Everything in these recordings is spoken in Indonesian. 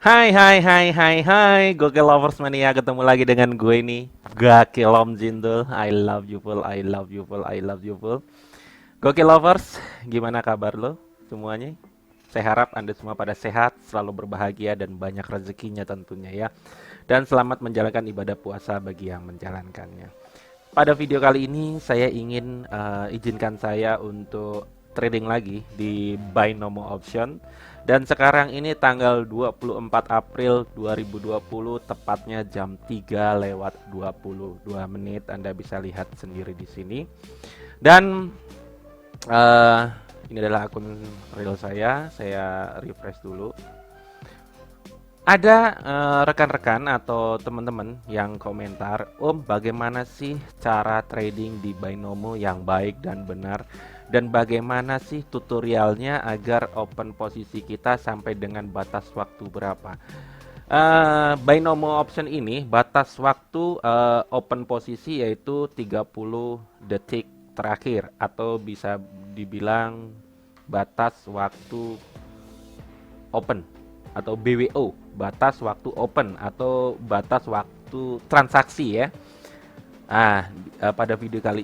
Hai, Gokil Lovers Mania, ketemu lagi dengan gue nih, Gakil Om Jindul. I love you full, I love you full, I love you full. Gokil Lovers, gimana kabar lo semuanya? Saya harap Anda semua pada sehat, selalu berbahagia dan banyak rezekinya tentunya ya. Dan selamat menjalankan ibadah puasa bagi yang menjalankannya. Pada video kali ini saya ingin izinkan saya untuk trading lagi di Binomo Option. Dan sekarang ini tanggal 24 April 2020, tepatnya jam 3 lewat 22 menit. Anda bisa lihat sendiri di sini. Dan eh, ini adalah akun real saya refresh dulu. Ada rekan-rekan atau teman-teman yang komentar, Om, bagaimana sih cara trading di Binomo yang baik dan benar? Dan bagaimana sih tutorialnya agar open posisi kita sampai dengan batas waktu berapa? Binomo option ini batas waktu open posisi yaitu 30 detik terakhir atau bisa dibilang batas waktu open atau BWO, batas waktu open atau batas waktu transaksi ya. Pada video kali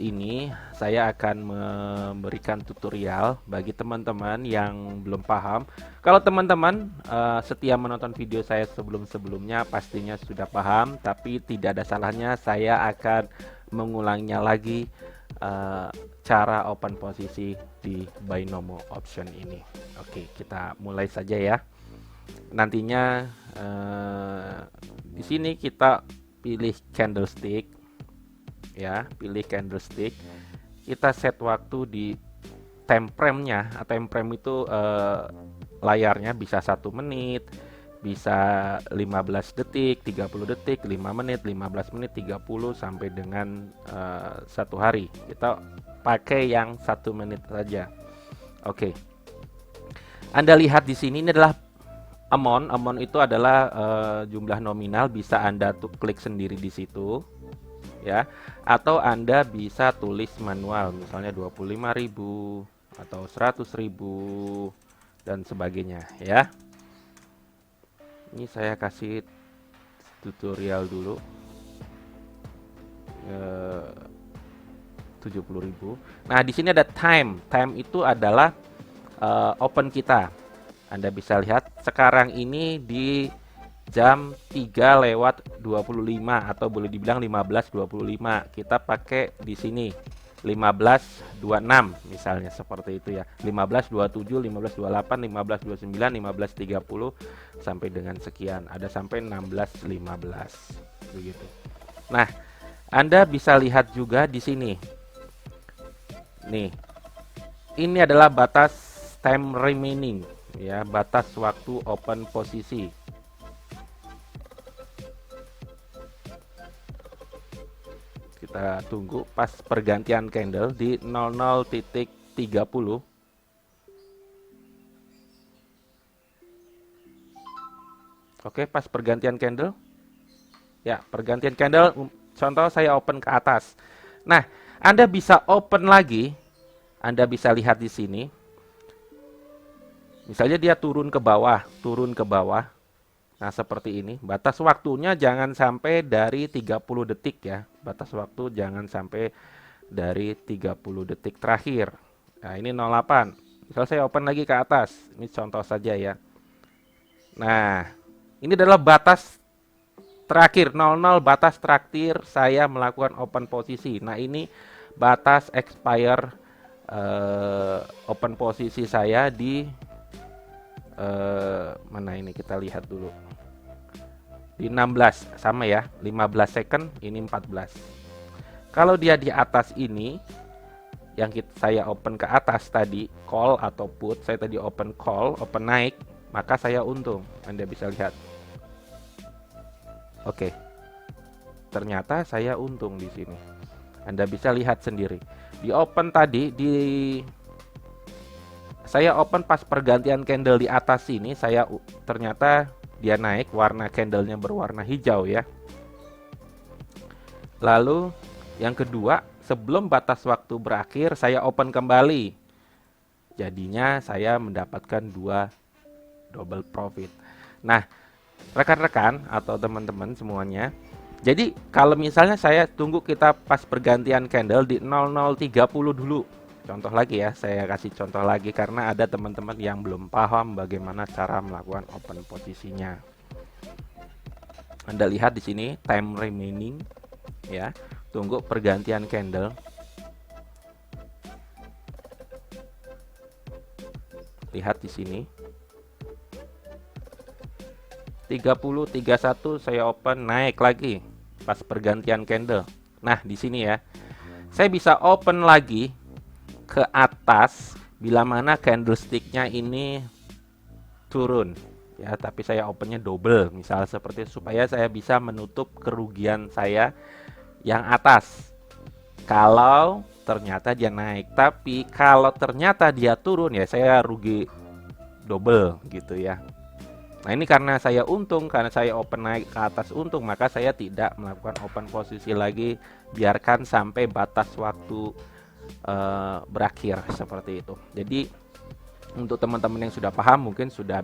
ini saya akan memberikan tutorial bagi teman-teman yang belum paham. Kalau teman-teman setia menonton video saya sebelum-sebelumnya pastinya sudah paham, tapi tidak ada salahnya saya akan mengulanginya lagi eh, cara open posisi di Binomo option ini. Oke, kita mulai saja ya. Nantinya di sini kita pilih candlestick ya, pilih candlestick. Kita set waktu di time frame-nya. Time frame itu layarnya bisa 1 menit, bisa 15 detik, 30 detik, 5 menit, 15 menit, 30 sampai dengan 1 hari. Kita pakai yang 1 menit saja. Oke. Anda lihat di sini ini adalah amount itu adalah jumlah nominal, bisa Anda tuh klik sendiri di situ ya, atau Anda bisa tulis manual misalnya 25.000 atau 100.000 dan sebagainya ya. Ini saya kasih tutorial dulu 70.000. Nah, di sini ada time. Time itu adalah open kita. Anda bisa lihat sekarang ini di jam 3 lewat 25 atau boleh dibilang 15.25. Kita pakai di sini 15.26 misalnya seperti itu ya. 15.27, 15.28, 15.29, 15.30 sampai dengan sekian. Ada sampai 16.15 begitu. Nah, Anda bisa lihat juga di sini. Nih, ini adalah batas time remaining ya, batas waktu open posisi. Kita tunggu pas pergantian candle di 00.30. Oke, pas pergantian candle. Ya, pergantian candle, contoh saya open ke atas. Nah, Anda bisa open lagi. Anda bisa lihat di sini. Misalnya dia turun ke bawah, turun ke bawah. Nah, seperti ini. Batas waktunya jangan sampai dari 30 detik ya. Batas waktu jangan sampai dari 30 detik terakhir. Nah, ini 08. Misal saya open lagi ke atas. Ini contoh saja ya. Nah, ini adalah batas terakhir 00, batas terakhir saya melakukan open posisi. Nah, ini batas expire open posisi saya di mana ini, kita lihat dulu. Di 16 sama ya, 15 second, ini 14. Kalau dia di atas ini yang saya open ke atas tadi, call atau put, saya tadi open call, open naik, maka saya untung. Anda bisa lihat. Oke. Ternyata saya untung di sini. Anda bisa lihat sendiri. Di open tadi, saya open pas pergantian candle di atas sini, ternyata dia naik, warna candlenya berwarna hijau ya. Lalu yang kedua, sebelum batas waktu berakhir, saya open kembali. Jadinya saya mendapatkan 2 double profit. Nah, rekan-rekan atau teman-teman semuanya, jadi kalau misalnya saya tunggu kita pas pergantian candle di 00.30 dulu. Contoh lagi ya, saya kasih contoh lagi karena ada teman-teman yang belum paham bagaimana cara melakukan open posisinya. Anda lihat di sini time remaining ya. Tunggu pergantian candle. Lihat di sini. 30 31 saya open, naik lagi pas pergantian candle. Nah, di sini ya. Saya bisa open lagi ke atas bila mana candlesticknya ini turun ya, tapi saya opennya double misal seperti itu, supaya saya bisa menutup kerugian saya yang atas kalau ternyata dia naik. Tapi kalau ternyata dia turun ya saya rugi double gitu ya. Nah, ini karena saya untung, karena saya open naik ke atas untung, maka saya tidak melakukan open posisi lagi, biarkan sampai batas waktu berakhir seperti itu. Jadi untuk teman-teman yang sudah paham mungkin sudah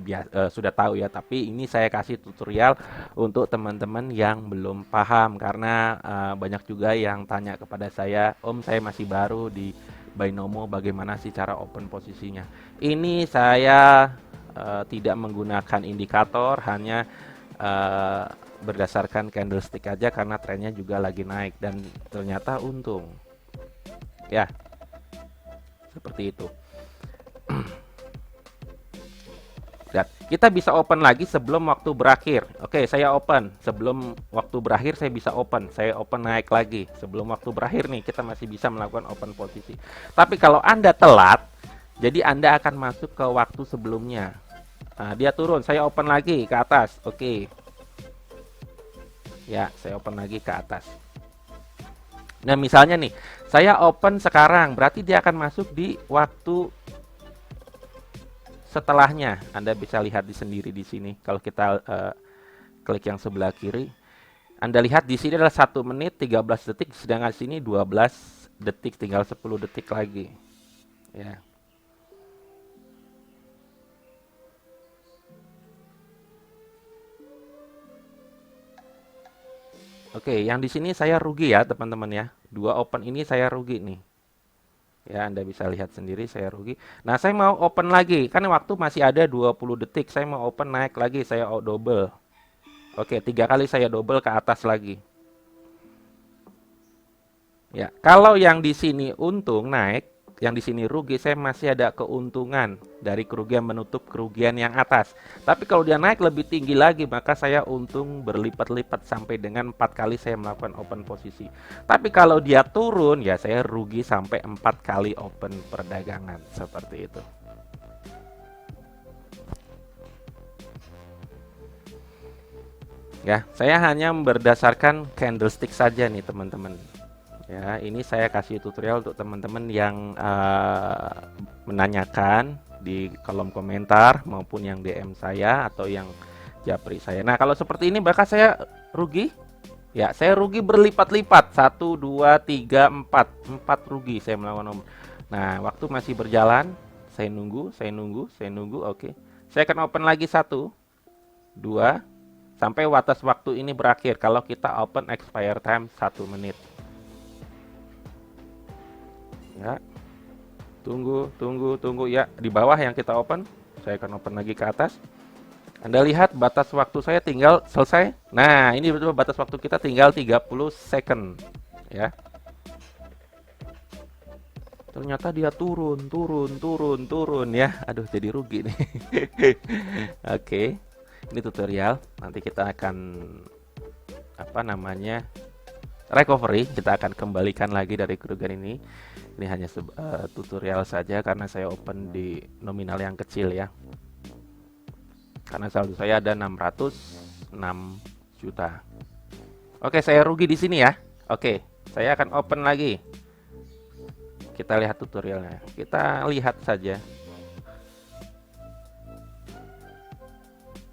tahu ya, tapi ini saya kasih tutorial untuk teman-teman yang belum paham karena banyak juga yang tanya kepada saya, Om saya masih baru di Binomo, bagaimana sih cara open posisinya. Ini saya tidak menggunakan indikator, hanya berdasarkan candlestick aja karena trennya juga lagi naik dan ternyata untung ya, seperti itu. Dan kita bisa open lagi sebelum waktu berakhir. Oke, saya open sebelum waktu berakhir, saya bisa open. Saya open naik lagi sebelum waktu berakhir nih, kita masih bisa melakukan open posisi. Tapi kalau Anda telat, jadi Anda akan masuk ke waktu sebelumnya. Nah, dia turun, saya open lagi ke atas. Oke. Ya, saya open lagi ke atas. Nah, misalnya nih, saya open sekarang, berarti dia akan masuk di waktu setelahnya. Anda bisa lihat sendiri di sini. Kalau kita klik yang sebelah kiri, Anda lihat di sini adalah 1 menit 13 detik, sedangkan di sini 12 detik, tinggal 10 detik lagi. Ya. Oke, yang di sini saya rugi ya, teman-teman ya. 2 open ini saya rugi nih. Ya, Anda bisa lihat sendiri saya rugi. Nah, saya mau open lagi. Kan waktu masih ada 20 detik. Saya mau open naik lagi, saya double. Oke, 3 kali saya double ke atas lagi. Ya, kalau yang di sini untung naik, yang di sini rugi, saya masih ada keuntungan dari kerugian menutup kerugian yang atas. Tapi kalau dia naik lebih tinggi lagi, maka saya untung berlipat-lipat sampai dengan 4 kali saya melakukan open posisi. Tapi kalau dia turun, ya saya rugi sampai 4 kali open perdagangan, seperti itu. Ya, saya hanya berdasarkan candlestick saja nih, teman-teman. Ya, ini saya kasih tutorial untuk teman-teman yang menanyakan di kolom komentar maupun yang DM saya atau yang japri saya. Nah, kalau seperti ini bakal saya rugi? Ya, saya rugi berlipat-lipat. 1, 2, 3, 4. 4 rugi saya melakukan. Nah, waktu masih berjalan, saya nunggu, saya nunggu, saya nunggu. Oke. Saya akan open lagi 1, 2, sampai batas waktu ini berakhir. Kalau kita open expire time 1 menit. Ya, tunggu ya, di bawah yang kita open, saya akan open lagi ke atas. Anda lihat batas waktu saya tinggal selesai. Nah, ini betul batas waktu kita tinggal 30 second ya. Ternyata dia turun ya. Aduh, jadi rugi nih. Oke. Ini tutorial. Nanti kita akan recovery, kita akan kembalikan lagi dari kerugian ini. Ini hanya tutorial saja karena saya open di nominal yang kecil ya. Karena saldo saya ada 606 juta. Oke, saya rugi di sini ya. Oke, saya akan open lagi. Kita lihat tutorialnya. Kita lihat saja.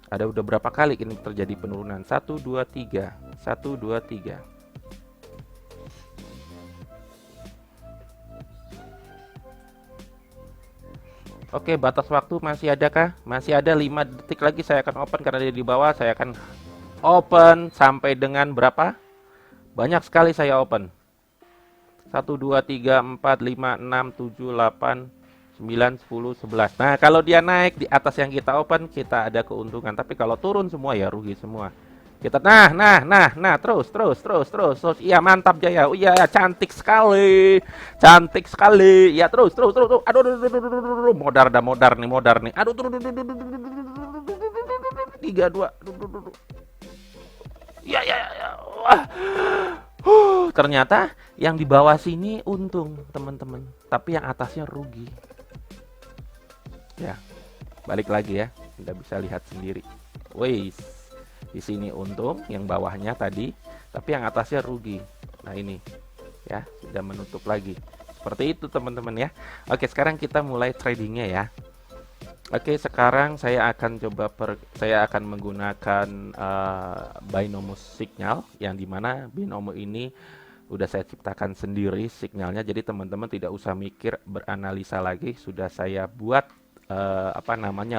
Ada udah berapa kali ini terjadi penurunan? 1 2 3. 1 2 3. Oke, batas waktu masih ada kah? Masih ada 5 detik lagi saya akan open karena dia di bawah. Saya akan open sampai dengan berapa? Banyak sekali saya open. 1, 2, 3, 4, 5, 6, 7, 8, 9, 10, 11. Nah, kalau dia naik di atas yang kita open, kita ada keuntungan. Tapi kalau turun semua ya rugi semua. Kita nah, terus. Iya, mantap Jaya. Oh iya, cantik sekali. Cantik sekali. Ya, terus. Aduh. Modar nih. Aduh, 3 2. Ya. Wah. Ternyata yang di bawah sini untung, teman-teman. Tapi yang atasnya rugi. Ya, balik lagi ya. Anda bisa lihat sendiri. Wih, di sini untung, yang bawahnya tadi, tapi yang atasnya rugi. Nah ini, ya sudah menutup lagi. Seperti itu teman-teman ya. Oke, sekarang kita mulai tradingnya ya. Oke, sekarang saya akan saya akan menggunakan binomo signal, yang dimana binomo ini udah saya ciptakan sendiri signalnya. Jadi teman-teman tidak usah mikir beranalisa lagi, sudah saya buat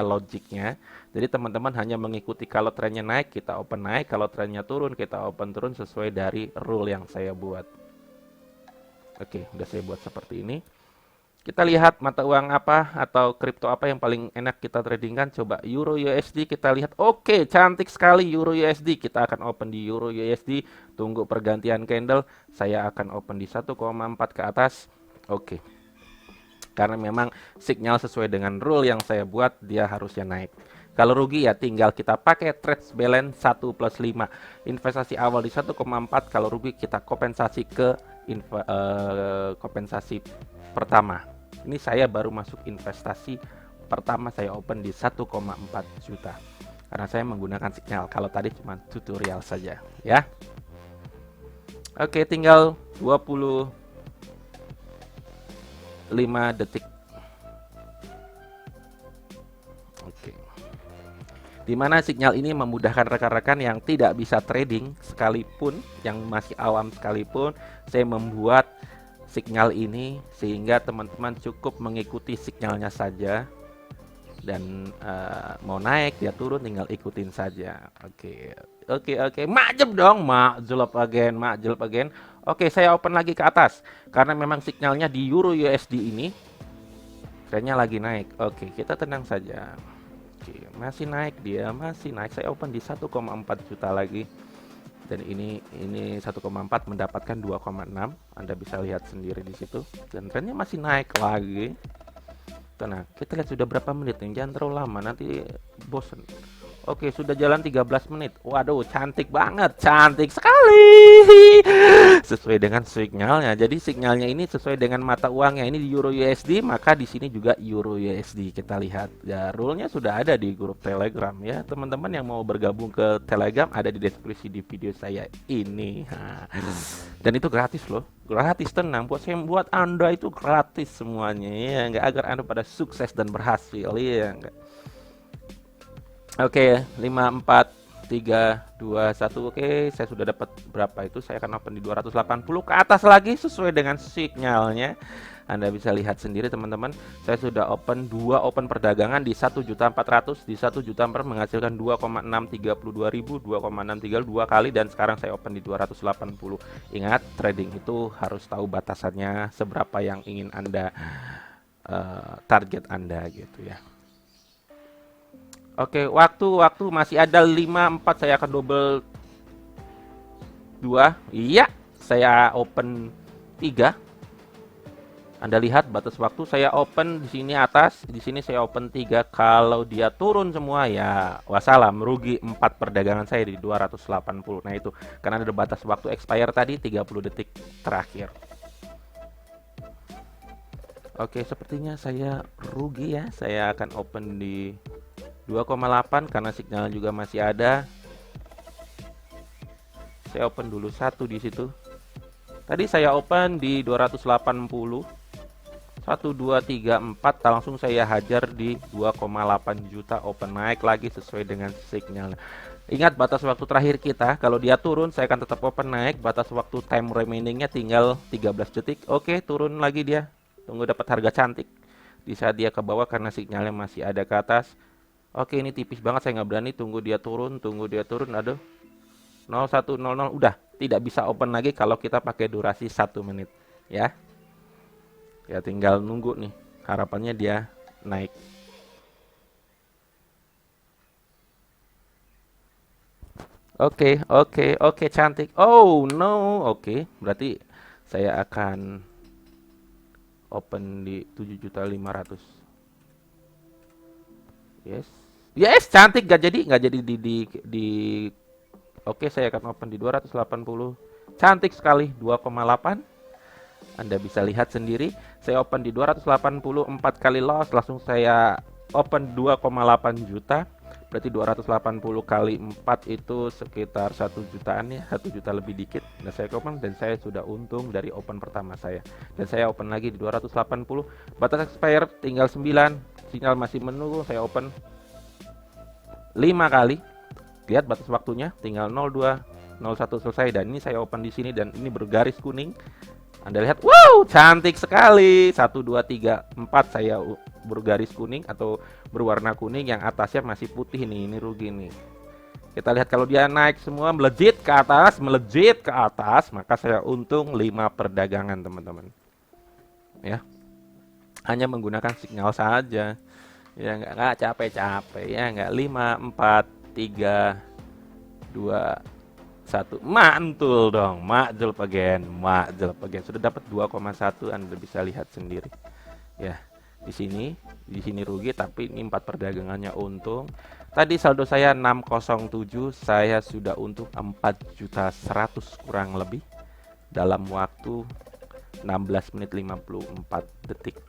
logiknya. Jadi teman-teman hanya mengikuti, kalau trennya naik kita open naik, kalau trennya turun kita open turun sesuai dari rule yang saya buat. Oke, udah saya buat seperti ini. Kita lihat mata uang apa atau kripto apa yang paling enak kita tradingkan. Coba Euro USD kita lihat. Oke, cantik sekali Euro USD. Kita akan open di Euro USD. Tunggu pergantian candle. Saya akan open di 1,4 ke atas. Oke. Karena memang signal sesuai dengan rule yang saya buat, dia harusnya naik. Kalau rugi ya tinggal kita pakai trade balance 1+5. Investasi awal di 1,4, kalau rugi kita kompensasi ke kompensasi pertama. Ini saya baru masuk investasi pertama, saya open di 1,4 juta. Karena saya menggunakan signal. Kalau tadi cuma tutorial saja, ya. Oke, tinggal 25 detik. Oke. Dimana signal ini memudahkan rekan-rekan yang tidak bisa trading sekalipun, yang masih awam sekalipun, saya membuat signal ini sehingga teman-teman cukup mengikuti signalnya saja, dan mau naik dia turun tinggal ikutin saja. Oke. Makjub dong, makjub again. Oke, saya open lagi ke atas karena memang signalnya di Euro USD ini trennya lagi naik. Oke, kita tenang saja. Oke, masih naik, saya open di 1,4 juta lagi. Dan ini 1,4 mendapatkan 2,6. Anda bisa lihat sendiri di situ. Dan trennya masih naik lagi. Nah, kita lihat sudah berapa menit nih. Jangan terlalu lama, nanti bosen. Oke, sudah jalan 13 menit. Waduh, cantik banget. Cantik sekali. Sesuai dengan signalnya. Jadi signalnya ini sesuai dengan mata uangnya. Ini di Euro USD, maka di sini juga Euro USD. Kita lihat. Ya, rule-nya sudah ada di grup Telegram ya. Teman-teman yang mau bergabung ke Telegram ada di deskripsi di video saya ini. Dan itu gratis loh. Gratis, tenang. Buat Anda itu gratis semuanya ya, enggak, agar Anda pada sukses dan berhasil ya, enggak. Oke, 5 4 3 2 1. Oke, saya sudah dapat berapa itu? Saya akan open di 280 ke atas lagi sesuai dengan signalnya. Anda bisa lihat sendiri teman-teman. Saya sudah open 2 open perdagangan di 1.400.000, di 1 juta per menghasilkan 2,632.000, 2,632 kali, dan sekarang saya open di 280. Ingat, trading itu harus tahu batasannya seberapa yang ingin Anda target Anda gitu ya. Oke, waktu masih ada 5-4, saya akan double 2. Iya, saya open 3. Anda lihat batas waktu saya open di sini atas, di sini saya open 3. Kalau dia turun semua ya wassalam, merugi 4 perdagangan saya di 280. Nah itu karena ada batas waktu expire tadi 30 detik terakhir. Oke, sepertinya saya rugi ya. Saya akan open di 2,8 karena signal juga masih ada. Saya open dulu 1 di situ. Tadi saya open di 280. 1 2 3 4 langsung saya hajar di 2,8 juta, open naik lagi sesuai dengan signal. Ingat batas waktu terakhir kita, kalau dia turun saya akan tetap open naik. Batas waktu time remainingnya tinggal 13 detik. Oke, turun lagi dia. Tunggu dapat harga cantik. Di saat dia ke bawah karena sinyalnya masih ada ke atas. Oke, ini tipis banget, saya nggak berani. Tunggu dia turun, aduh. 0100 udah tidak bisa open lagi kalau kita pakai durasi 1 menit. Ya, ya tinggal nunggu nih. Harapannya dia naik. Oke, cantik. Oh no, oke. Berarti saya akan open di 7.500.000. Yes. Yes, cantik. Gak jadi di oke, saya akan open di 280. Cantik sekali, 2,8. Anda bisa lihat sendiri, saya open di 280, 4 kali loss, langsung saya open 2,8 juta. Berarti 280 kali 4 itu sekitar 1 jutaan ya, 1 juta lebih dikit. Nah, saya open dan saya sudah untung dari open pertama saya. Dan saya open lagi di 280, batas expire tinggal 9, sinyal masih menunggu, saya open 5 kali. Lihat batas waktunya tinggal 02, 01 selesai, dan ini saya open di sini dan ini bergaris kuning. Anda lihat, wow, cantik sekali. 1, 2, 3, 4 saya bergaris kuning atau berwarna kuning, yang atasnya masih putih nih, ini rugi nih. Kita lihat kalau dia naik semua melejit ke atas, maka saya untung 5 perdagangan, teman-teman. Ya. Hanya menggunakan sinyal saja. Ya nggak capek-capek ya, nggak. 5, 4, 3, 2, 1, mantul dong, makjul again. Sudah dapat 2,1, Anda bisa lihat sendiri. Ya, di sini rugi, tapi ini 4 perdagangannya untung. Tadi saldo saya 607, saya sudah untung 4.100.000 kurang lebih dalam waktu 16 menit 54 detik.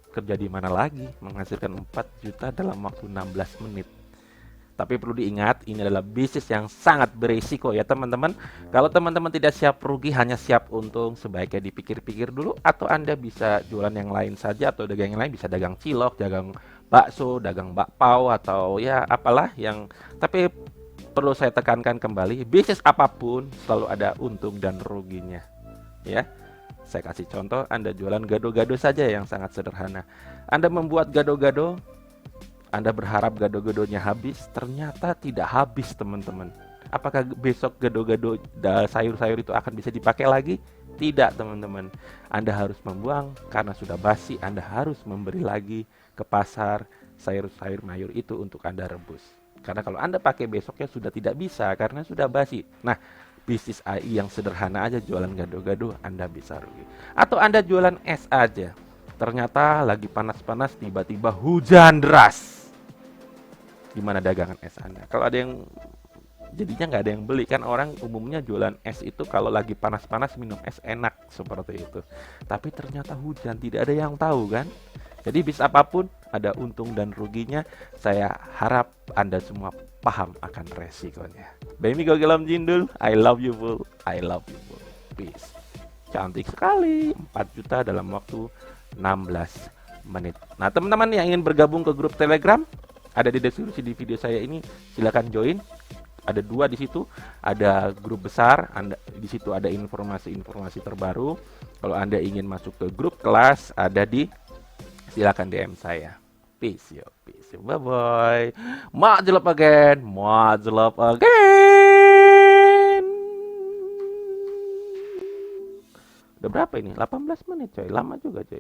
Kerja di mana lagi menghasilkan 4 juta dalam waktu 16 menit. Tapi perlu diingat, ini adalah bisnis yang sangat berisiko ya teman-teman. Kalau teman-teman tidak siap rugi, hanya siap untung, sebaiknya dipikir-pikir dulu. Atau Anda bisa jualan yang lain saja, atau dagang yang lain, bisa dagang cilok, dagang bakso, dagang bakpao, atau ya apalah yang. Tapi perlu saya tekankan kembali, bisnis apapun selalu ada untung dan ruginya. Ya, saya kasih contoh, Anda jualan gado-gado saja yang sangat sederhana. Anda membuat gado-gado, Anda berharap gado-gadonya habis, ternyata tidak habis, teman-teman. Apakah besok gado-gado sayur-sayur itu akan bisa dipakai lagi? Tidak, teman-teman. Anda harus membuang karena sudah basi. Anda harus memberi lagi ke pasar sayur-sayur mayur itu untuk Anda rebus. Karena kalau Anda pakai besoknya sudah tidak bisa karena sudah basi. Nah, bisnis AI yang sederhana aja, jualan gado-gado, Anda bisa rugi. Atau Anda jualan es aja. Ternyata lagi panas-panas, tiba-tiba hujan deras. Gimana dagangan es Anda? Kalau ada yang jadinya nggak ada yang beli, kan orang umumnya jualan es itu kalau lagi panas-panas minum es enak seperti itu. Tapi ternyata hujan, tidak ada yang tahu kan? Jadi bisnis apapun ada untung dan ruginya. Saya harap Anda semua paham akan resikonya. Baby Gogelam Jindul, I love you full, I love you full. Peace. Cantik sekali, 4 juta dalam waktu 16 menit. Nah, teman-teman yang ingin bergabung ke grup Telegram, ada di deskripsi di video saya ini, silakan join. Ada 2 di situ, ada grup besar, Anda di situ ada informasi-informasi terbaru. Kalau Anda ingin masuk ke grup kelas, ada di, silakan DM saya. Peace yo, bye bye. Majlab again. Udah berapa ini? 18 menit coy, lama juga coy.